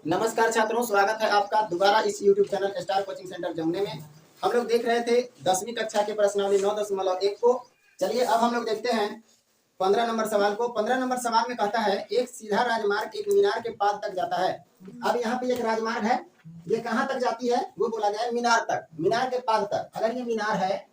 नमस्कार छात्रों, स्वागत है आपका दोबारा इस YouTube channel star coaching centre जमुने में। हम लोग देख रहे थे 10वीं कक्षा के प्रश्नावली 9.1 को। चलिए अब हम लोग देखते हैं 15 नंबर सवाल को। 15 नंबर सवाल में कहता है एक सीधा राजमार्ग एक मीनार के पाद तक जाता है। अब यहाँ पे एक राजमार्ग है, ये कहाँ तक जाती है वो बोला गया है मीनार तक, मीनार के पाद तक। अगर ये मीनार है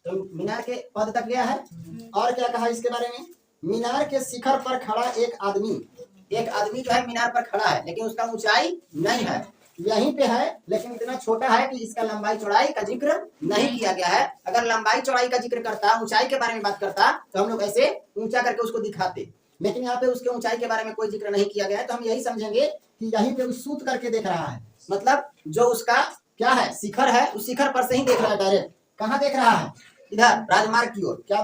तो मीनार के पद तक गया है। और क्या कहा इसके बारे में, मीनार के शिखर पर खड़ा एक आदमी जो है मीनार पर खड़ा है, लेकिन उसका ऊंचाई नहीं है, यहीं पे है, लेकिन इतना छोटा है कि इसका लंबाई चौड़ाई का जिक्र नहीं किया गया है। अगर लंबाई चौड़ाई का जिक्र करता, ऊंचाई के बारे में बात करता, तो हम लोग ऐसे ऊंचा करके उसको दिखाते, लेकिन यहाँ पे उसके ऊंचाई के बारे में कोई जिक्र नहीं किया गया है। तो हम यही समझेंगे कि यहीं पे सूत करके देख रहा है, मतलब जो उसका क्या है शिखर है, उस शिखर पर से ही देख रहा है। डायरेक्ट कहाँ देख रहा है, इधर राजमार्ग की ओर। क्या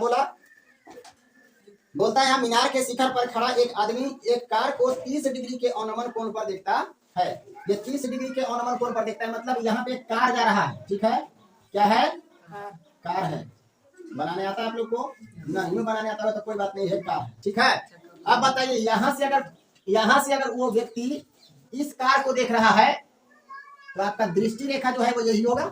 बोलता है यहाँ मीनार के शिखर पर खड़ा एक आदमी एक कार को 30 डिग्री के अवनमन कोण पर देखता है। ये 30 डिग्री के अवनमन कोण पर देखता है, मतलब यहाँ पे एक कार जा रहा है। ठीक है, क्या है, कार है। बनाने आता है आप लोग को? नहीं बनाने आता है तो कोई बात नहीं है, कार। ठीक है, अब बताइए यहाँ से अगर वो व्यक्ति इस कार को देख रहा है तो आपका दृष्टि रेखा जो है वो यही होगा।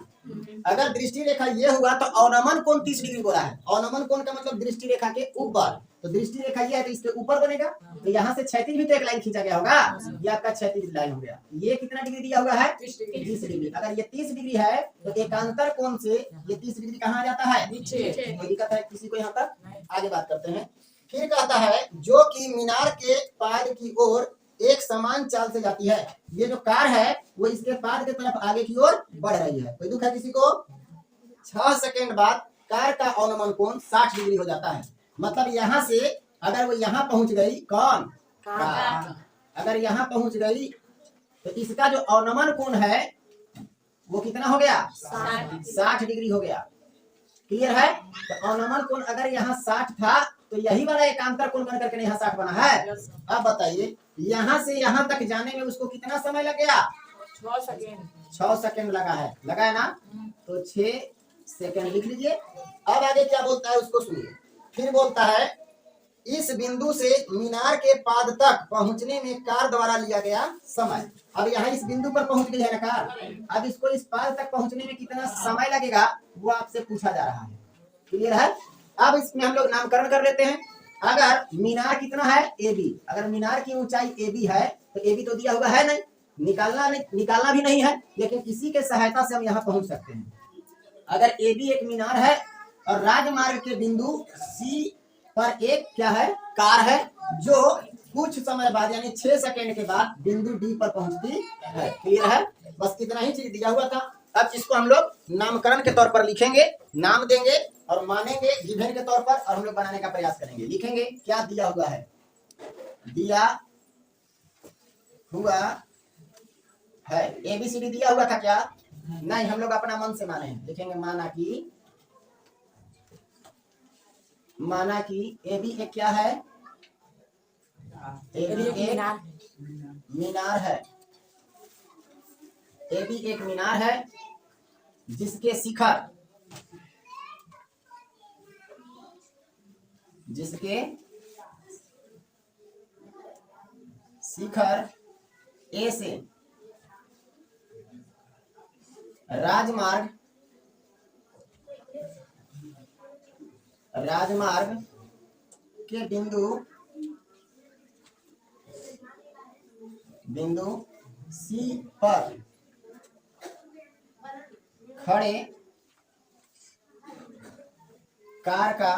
अगर दृष्टि रेखा ये हुआ तो अवनमन कोण 30 डिग्री बोला है। अवनमन कोण का मतलब दृष्टि रेखा के ऊपर, तो दृष्टि रेखा ये है तो इसके ऊपर बनेगा। तो यहाँ से क्षैतिज भी तो एक लाइन खींचा गया होगा, ये आपका क्षैतिज लाइन हो गया। ये कितना डिग्री दिया हुआ है, 30 डिग्री। अगर ये 30 डिग्री है तो एकांतर कोण से ये 30 डिग्री कहाँ जाता है, नीचे। कोई दिक्कत है किसी को यहाँ तक? आगे बात करते हैं। फिर कहता है जो कि मीनार के पाद की ओर एक समान चाल से जाती है। ये जो कार है वो इसके पाद के तरफ आगे की ओर बढ़ रही है। कोई दुख है किसी को? 6 सेकंड बाद कार का अवनमन कोण 60 डिग्री हो जाता है। मतलब यहाँ से अगर वो यहाँ पहुंच गई, कौन, कार, अगर यहाँ पहुंच गई तो इसका जो अवनमन कोण है वो कितना हो गया, 60 डिग्री हो गया। क्लियर है? तो अवनमन कोण अगर यहाँ 60 था तो यही वाला एकांतर कोण बन करके यहाँ 60 बना है। अब बताइए यहाँ से यहाँ तक जाने में उसको कितना समय लग गया? 6 सेकंड लगा है ना? तो 6 सेकंड लिख लीजिए। अब आगे क्या बोलता है उसको सुनिए। फिर बोलता है इस बिंदु से मीनार के पाद तक पहुंचने में कार द्वारा लिया गया समय। अब यहाँ इस बिंदु पर पहुंच गई है ना कार, अब इसको इस पाद तक पहुंचने में कितना समय लगेगा वो आपसे पूछा जा रहा है। क्लियर है? अब इसमें हम लोग नामकरण कर लेते हैं। अगर मीनार कितना है, AB, अगर मीनार की ऊंचाई AB है तो AB तो दिया हुआ है नहीं, निकालना भी नहीं है, लेकिन किसी के सहायता से हम यहाँ पहुंच सकते हैं। अगर AB एक मीनार है और राजमार्ग के बिंदु C पर एक क्या है, कार है, जो कुछ समय बाद यानी 6 सेकंड के बाद बिंदु D पर पहुंचती है। क्लियर है? बस इतना ही चीज दिया हुआ था। अब इसको हम लोग नामकरण के तौर पर लिखेंगे, नाम देंगे और मानेंगे गिवन के तौर पर, और हम लोग बनाने का प्रयास करेंगे। लिखेंगे क्या दिया हुआ है, दिया हुआ है ABCD दिया हुआ था क्या? नहीं, हम लोग अपना मन से माने हैं। लिखेंगे माना कि AB एक क्या है, AB एक मीनार है। AB एक मीनार है जिसके शिखर A से राजमार्ग के बिंदु C पर खड़े कार का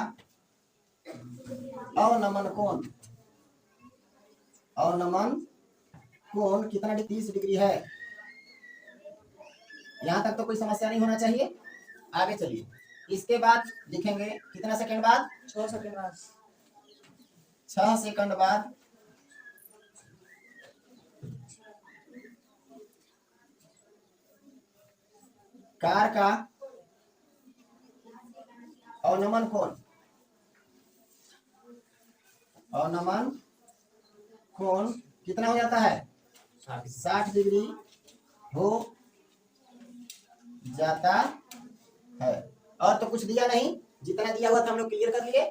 अवनमन कोण कितना 30 डिग्री है। यहाँ तक तो कोई समस्या नहीं होना चाहिए। आगे चलिए, इसके बाद लिखेंगे कितना सेकंड बाद, 6 सेकंड बाद। 6 सेकंड बाद कार का अवनमन कोण कितना हो जाता है, 60 डिग्री हो जाता है। और तो कुछ दिया नहीं, जितना दिया हुआ था हम लोग क्लियर कर लिए।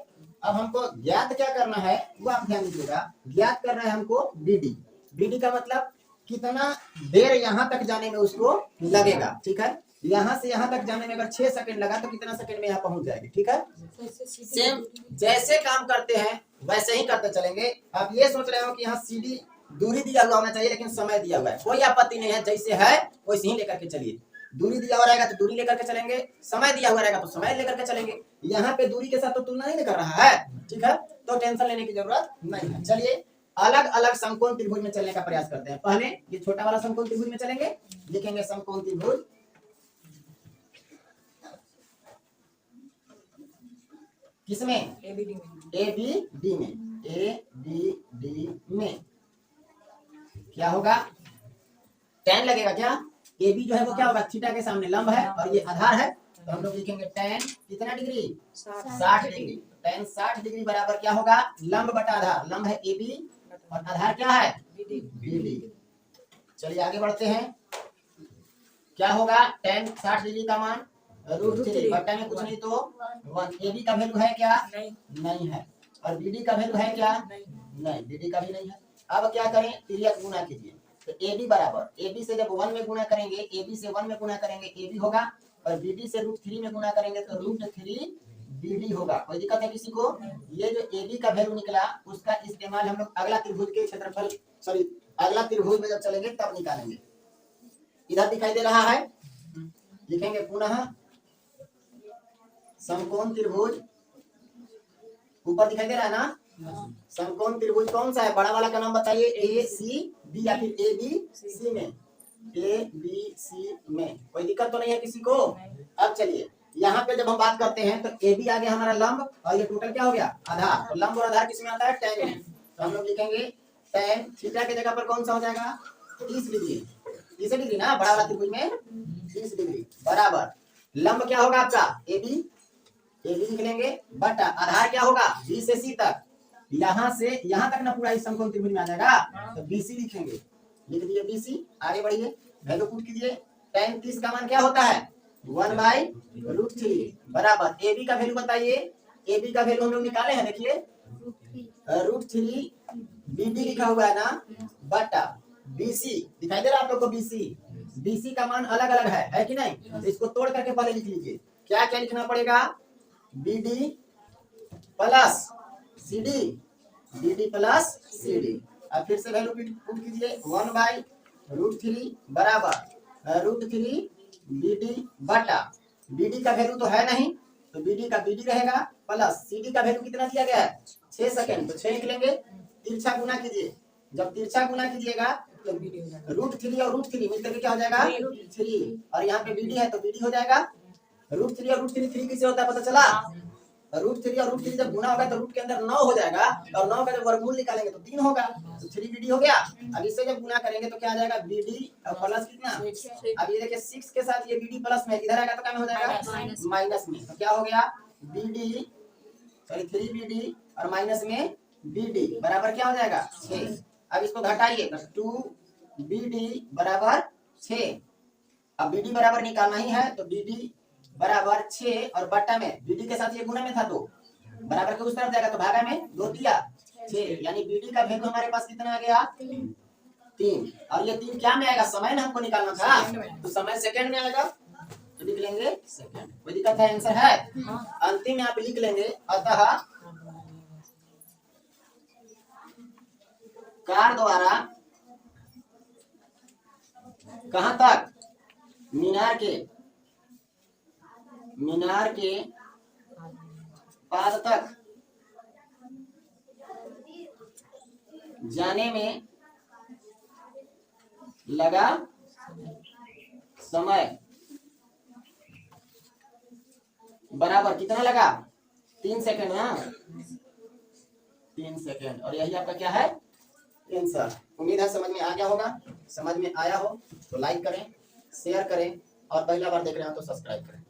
अब हमको ज्ञात क्या करना है वो आप ध्यान दीजिएगा। ज्ञात करना है हमको BD। BD का मतलब कितना देर यहाँ तक जाने में उसको लगेगा। ठीक है, यहाँ से यहाँ तक जाने में अगर 6 सेकंड लगा तो कितना सेकंड में यहाँ पहुंच जाएगी। ठीक है, सेम जैसे काम करते हैं वैसे ही करते चलेंगे। आप ये सोच रहे हो कि यहाँ सीधी दूरी दिया हुआ होना चाहिए लेकिन समय दिया हुआ है, कोई आपत्ति नहीं है, जैसे है वैसे ही लेकर के चलिए। दूरी दिया हुआ रहेगा तो दूरी लेकर के चलेंगे, समय दिया हुआ रहेगा तो समय लेकर के चलेंगे। यहाँ पे दूरी के साथ तो तुलना नहीं कर रहा है। ठीक है, तो टेंशन लेने की जरूरत नहीं है। चलिए अलग अलग समकोण त्रिभुज में चलने का प्रयास करते हैं। पहले ये छोटा वाला समकोण त्रिभुज में चलेंगे, लिखेंगे समकोण त्रिभुज किसमें, ABD में। ABD में क्या होगा, tan लगेगा क्या, AB जो है वो क्या होगा, थीटा के सामने लंब है और ये आधार है, तो हम लोग लिखेंगे tan कितना डिग्री, 60 डिग्री। tan 60 डिग्री बराबर क्या होगा, लंब बटा आधार। लंब है AB और आधार क्या है, BD। चलिए आगे बढ़ते हैं, क्या होगा, tan 60 डिग्री का मान √3 बटा में कुछ नहीं तो 1। AB का वैल्यू है क्या, नहीं है, और BD का वैल्यू है क्या, नहीं, BD का भी नहीं है। अब क्या करें, तिर्यक गुना कीजिए, तो AB बराबर, AB से जब 1 में गुना करेंगे, AB से 1 में गुना करेंगे AB होगा, और BD से √3 में गुना करेंगे तो √3 BD होगा। कोई दिक्कत है किसी को, ये जो AB का वैल्यू निकला उसका इस्तेमाल हम लोग अगला त्रिभुज के क्षेत्रफल, सॉरी अगला त्रिभुज में जब चलेंगे तब निकालेंगे। इधर दिखाई दे रहा है, लिखेंगे पुनः समकोण त्रिभुज, ऊपर दिखाई दे रहा है ना, समकोण त्रिभुज कौन सा है, बड़ा वाला का नाम बताइए, ACB या फिर ABC में, ABC में। कोई दिक्कत तो नहीं है किसी को। अब चलिए यहाँ पे जब हम बात करते हैं तो AB आ गया हमारा लंब और ये टोटल क्या हो गया, आधार। तो लंब और आधार किसमें आता है, tan में। तो हम लोग लिखेंगे tan थीटा के जगह पर कौन सा हो जाएगा, 30 डिग्री। 30 डिग्री ना, बड़ा वाला त्रिभुज में 30 डिग्री बराबर लंब क्या होगा आपका AB लिख लेंगे, बटा आधार क्या होगा B से C तक, यहाँ से यहाँ तक ना पूरा इस समकोण त्रिभुज में आ जाएगा, तो BC लिखेंगे। लिख दिए BC, आगे बढ़िए, वैल्यू पुट कीजिए। tan 30 का मान क्या होता है, 1/√3 बराबर AB का वैल्यू बताइए। AB का वैल्यू हम लोग निकाले हैं, देखिए √3 BD लिखा हुआ है ना, बटा BC दिखाई दे रहा है आप लोग को, BC का मान अलग अलग है कि नहीं, तो इसको तोड़ करके पहले लिख लीजिए। क्या क्या लिखना पड़ेगा, BD plus CD, BD plus CD। अब फिर से वैल्यू पुट कीजिए, 1/√3 बराबर √3 BD बटा BD का वैल्यू तो है नहीं, तो BD का BD रहेगा, प्लस CD का वैल्यू कितना दिया गया है, 6 सेकंड, तो 6 लिख लेंगे। तिरछा गुना कीजिए, जब तिरछा गुना कीजिएगा तो √3 और √3 मिलकर क्या हो जाएगा, 3, और यहाँ पे BD है तो BD हो जाएगा। √3 और √3 3 किससे होता है पता चला, √3 और √3 जब गुना होगा तो रूट के अंदर 9 हो जाएगा, और 9 का जब वर्गमूल निकालेंगे तो 3 होगा, तो 3BD हो गया। अब इससे जब गुना करेंगे तो क्या आ जाएगा, BD और प्लस कितना, अब ये देखिए 6 के साथ ये BD प्लस में, इधर आएगा तो क्या में हो जाएगा, माइनस में, तो क्या हो गया, BD सॉरी 3BD और माइनस में BD बराबर क्या हो जाएगा, 6। अब इसको घटाइए, 2BD बराबर 6। अब BD बराबर निकालना ही है, तो BD बराबर 6 और बट्टा में BD के साथ ये गुना में था 2, बराबर के उस तरफ जाएगा तो भागा में 2 दिया 6, यानी BD का वैल्यू हमारे पास कितना आ गया, 3। और ये 3 क्या में आएगा, समय ना हमको निकालना था, तो समय सेकंड में आएगा, तो लिख लेंगे सेकंड। कोई दिक्कत है, आंसर है, अंतिम में आप लिख लेंगे। अतः कार द्वारा कहां तक, मीनार के पाद तक जाने में लगा समय बराबर कितना लगा, 3 सेकंड ना, 3 सेकंड। और यही आपका क्या है, आंसर। उम्मीद है समझ में आ गया होगा। समझ में आया हो तो लाइक करें, शेयर करें, और पहला बार देख रहे हो तो सब्सक्राइब करें।